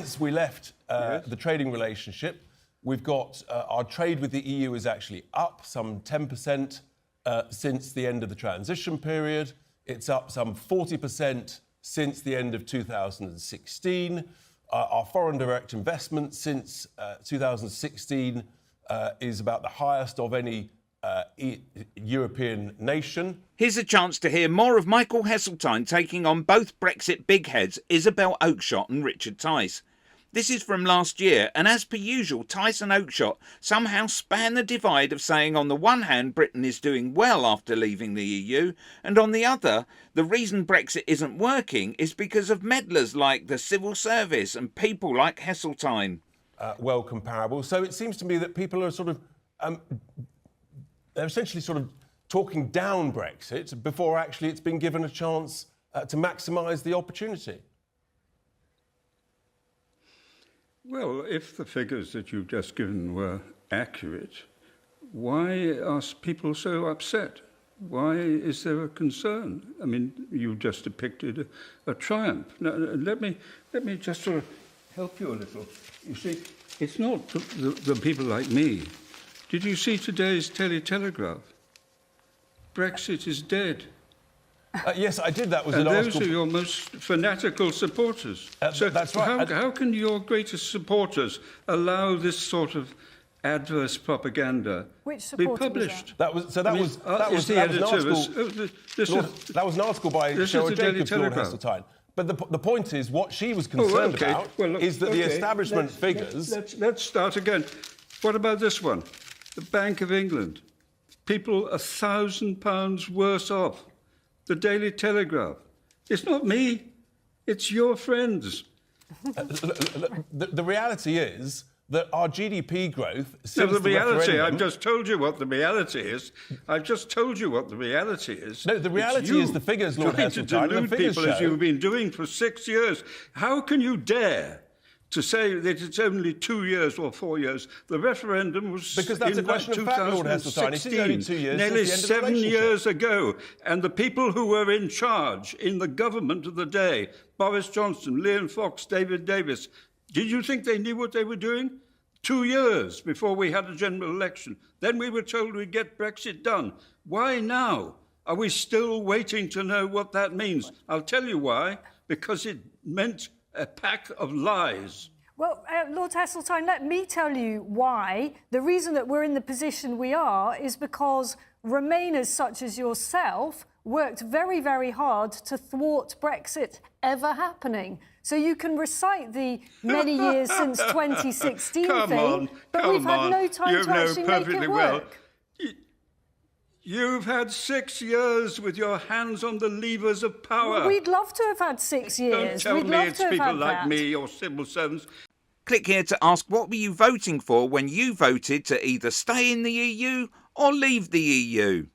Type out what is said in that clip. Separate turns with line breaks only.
since we left the trading relationship, we've got our trade with the EU is actually up some 10% since the end of the transition period. It's up some 40% since the end of 2016. Our foreign direct investment since 2016 is about the highest of any European nation.
Here's a chance to hear more of Michael Heseltine taking on both Brexit big heads Isabel Oakeshott and Richard Tice. This is from last year, and as per usual, Tice and Oakeshott somehow span the divide of saying on the one hand Britain is doing well after leaving the EU, and on the other, the reason Brexit isn't working is because of meddlers like the civil service and people like Heseltine.
Well comparable. So it seems to me that people are sort of they're essentially sort of talking down Brexit before actually it's been given a chance to maximise the opportunity.
Well, if the figures that you've just given were accurate, why are people so upset? Why is there a concern? I mean, you just depicted a triumph. Now, let me just sort of help you a little. You see, it's not the people like me. Did you see today's Telegraph? Brexit is dead.
Yes, I did. That was
and
an
those
article.
are your most fanatical supporters. So
that's right.
How can your greatest supporters allow this sort of adverse propaganda be published?
That was an article by Cheryl Jacobs, Lord Heseltine. But the point is, what she was concerned about is that the establishment figures.
Let's start again. What about this one? The Bank of England. People £1,000 worse off. The Daily Telegraph. It's not me. It's your friends.
The reality is that our GDP growth...
The reality, I've just told you what the reality is. I've just told you what the reality is.
No, the reality is the figures, Lord Heseltine.
Trying to delude people as you've been doing for 6 years. How can you dare to say that it's only 2 years or 4 years? The referendum was
because that's a question of fact, Lord Heseltine. It is only 2 years
nearly
since the end of the
7 years ago. And the people who were in charge in the government of the day, Boris Johnson, Liam Fox, David Davis, did you think they knew what they were doing? 2 years before we had a general election. Then we were told we'd get Brexit done. Why now? Are we still waiting to know what that means? I'll tell you why. Because it meant a pack of lies.
Well, Lord Heseltine, let me tell you why. The reason that we're in the position we are is because Remainers such as yourself worked very, very hard to thwart Brexit ever happening. So you can recite the many years since 2016 but we've had no time to actually make it work.
You've had 6 years with your hands on the levers of power.
Well, we'd love to have had 6 years.
Don't tell me it's people like me or civil servants.
Click here to ask what were you voting for when you voted to either stay in the EU or leave the EU.